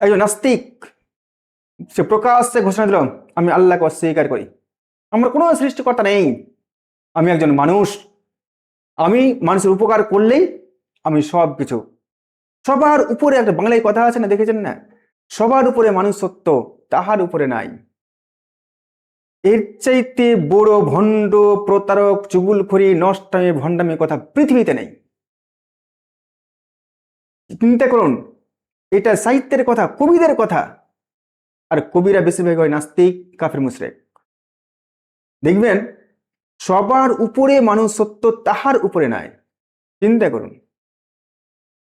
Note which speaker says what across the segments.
Speaker 1: একজন নাস্তিক সে প্রকাশ্যে ঘোষণা দিল, আমি আল্লাহকে অস্বীকার করি, আমার কোনো সৃষ্টিকর্তা নেই, আমি একজন মানুষ, আমি মানুষের উপকার করলেই আমি সব কিছু। সবার উপরে একটা বাংলায় কথা আছে না, দেখেছেন না, সবার উপরে মানুষ সত্য, তাহার উপরে নাই। এর চাইতে বড় ভণ্ড, প্রতারক, চুগুলখড়ি, নষ্টামি, ভণ্ডামি কথা পৃথিবীতে নেই। চিন্তা করুন, এটা সাহিত্যের কথা, কবিদের কথা, আর কবিরা বেশিরভাগ হয় নাস্তিক, কাফির, মুশরিক। দেখবেন সবার উপরে মানুষ সত্য, তাহার উপরে নাই। চিন্তা করুন,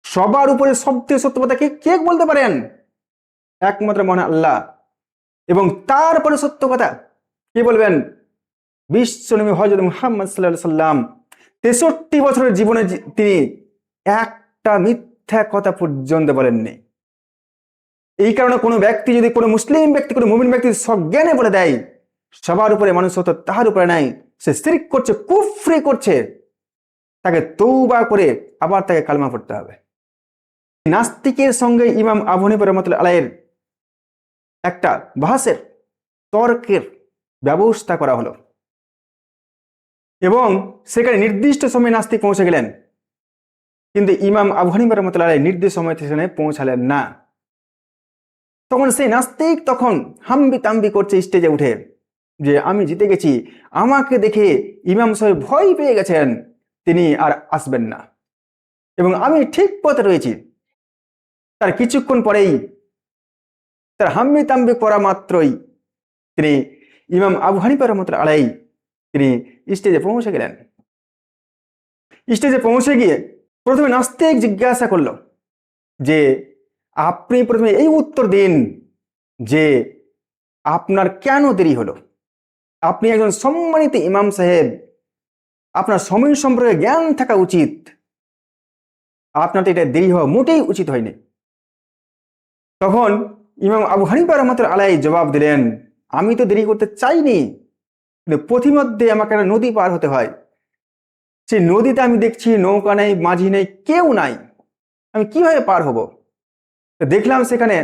Speaker 1: সবার উপরে সবচেয়ে সত্য কথা কে কে বলতে পারেন? একমাত্র মহান আল্লাহ। এবং তারপরে সত্য কথা কে বলবেন? বিশ্বনবী হযরত মুহাম্মদ সাল্লাল্লাহু আলাইহি সাল্লাম 63 বছরের জীবনে তিনি একটা মিথ্যা কথা পর্যন্ত বলেননি। এই কারণে কোনো ব্যক্তি যদি, কোনো মুসলিম ব্যক্তি, কোনো মুমিন ব্যক্তি সজ্ঞানে বলে দেয় সবার উপরে মানুষ সত্য, তাহার উপরে নাই, সে শিরক করছে, কুফরি করছে, তাকে তওবা করে আবার তাকে কালেমা পড়তে হবে। নাস্তিকের সঙ্গে ইমাম আবু হানিফা রাহমাতুল্লাহ আলাইহির একটা বাহাসের, তর্কের ব্যবস্থা করা হলো এবং সেখানে নির্দিষ্ট সময়ে নাস্তিক পৌঁছে গেলেন, কিন্তু ইমাম আবু হানিফা রাহমাতুল্লাহ আলাইহি নির্দিষ্ট সময় সেখানে পৌঁছালেন না। তখন সেই নাস্তিক তখন হাম্বি তাম্বি করছে স্টেজে উঠে যে আমি জিতে গেছি, আমাকে দেখে ইমাম সাহেব ভয় পেয়ে গেছেন, তিনি আর আসবেন না এবং আমি ঠিক পথে রয়েছি। তার কিছুক্ষণ পরেই, তার হাম্বি তাম্বি করা মাত্রই তিনি ইমাম আবু হানিফা রাহমাতুল্লাহ আলাইহি তিনি স্টেজে পৌঁছে গেলেন। স্টেজে পৌঁছে গিয়ে প্রথমে নাস্তিক জিজ্ঞাসা করলো যে আপনি প্রথমে এই উত্তর দিন যে আপনার কেন দেরি হলো? আপনি একজন সম্মানিত ইমাম সাহেব, আপনার সময় সম্পর্কে জ্ঞান থাকা উচিত, আপনার তো এটা দেরি হওয়া মোটেই উচিত হয়নি। তখন ইমাম আবু হানিফা রাহমাতুল্লাহ আলাইহি জবাব দিলেন, আমি তো দেরি করতে চাইনি, কিন্তু পথিমধ্যে আমাকে একটা নদী পার হতে হয়, সেই নদীতে আমি দেখছি নৌকা নেই, মাঝি নেই, কেউ নাই, আমি কিভাবে পার হব? দেখলাম সেখানে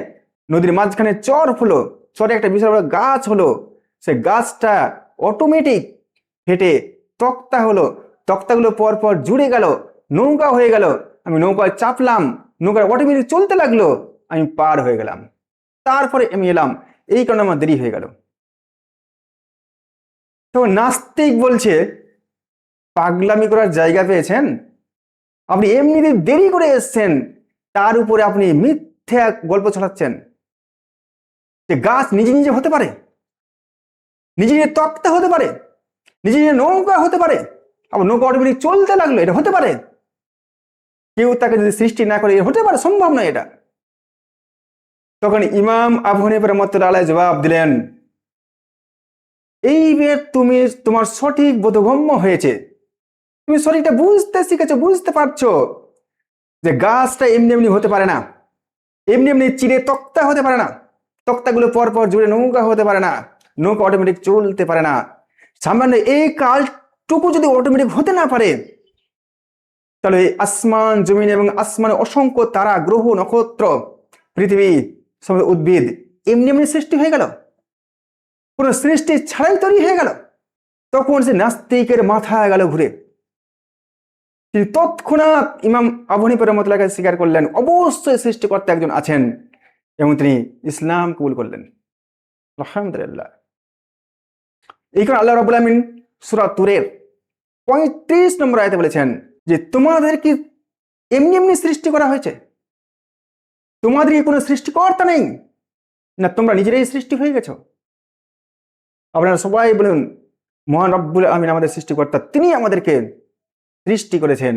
Speaker 1: নদীর মাঝখানে চর হলো, চরে একটা বিশাল বড় গাছ হলো, সে গাছটা অটোমেটিক হেঁটে তক্তা হলো, তক্তাগুলো পর পর জুড়ে গেল, নৌকা হয়ে গেল, আমি নৌকায় চাপলাম, নৌকা অটোমেটিক চলতে লাগলো, আমি পার হয়ে গেলাম, তারপরে আমি এলাম, এই কারণে আমার দেরি হয়ে গেল। তো নাস্তিক বলছে, পাগলামি করার জায়গা পেয়েছেন? আপনি এমনিতে দেরি করে এসছেন, তার উপরে আপনি মিথ্যা গল্প ছড়াচ্ছেন যে গাছ নিজে নিজে হতে পারে, নিজে নিজে তক্তা হতে পারে, নিজে নিজে নৌকা হতে পারে, আবার নৌকা অটোমেটিক চলতে লাগলো, এটা হতে পারে? কেউ তাকে যদি সৃষ্টি না করে হতে পারে? সম্ভব নয় এটা। তখন ইমাম আবু হানিফা রাহমাতুল্লাহ আলাইহি জবাব দিলেন, এইবার তুমি, তোমার সঠিক বোধগম্য হয়েছে, তুমি সঠিকটা বুঝতে শিখেছো, বুঝতে পারছো যে গাছটা এমনি এমনি হতে পারে না, এমনি এমনি চিরে তক্তা হতে পারে না, তক্তাগুলো পর পর জুড়ে নৌকা হতে পারে না, নৌকা অটোমেটিক চলতে পারে না। সামান্য এই কালটুকু যদি অটোমেটিক হতে না পারে, তাহলে এই আসমান জমিন এবং আসমানে অসংখ্য তারা, গ্রহ, নক্ষত্র, পৃথিবী, সমস্ত উদ্ভিদ এমনি এমনি সৃষ্টি হয়ে গেল, কোন সৃষ্টি ছাড়াই তৈরি হয়ে গেল। তখন সে নাস্তিকের মাথা গেল ঘুরে। তিনি তৎক্ষণাৎ ইমাম আবু হানিফা রাহমাতুল্লাহ আলাইহি স্বীকার করলেন অবশ্যই সৃষ্টিকর্তা একজন আছেন এবং তিনি ইসলাম কবুল করলেন। আলহামদুলিল্লাহ। এই কারণে আল্লাহ রাব্বুল আলামিন সূরা তুরের 35 নম্বর আয়াতে বলেছেন যে তোমাদের কি এমনি এমনি সৃষ্টি করা হয়েছে? তোমাদের কি কোনো সৃষ্টিকর্তা নেই, না তোমরা নিজেরাই সৃষ্টি হয়ে গেছো? আপনারা সবাই বলুন, মহান রব্বুল আলামিন আমাদের সৃষ্টিকর্তা, তিনি আমাদেরকে সৃষ্টি করেছেন।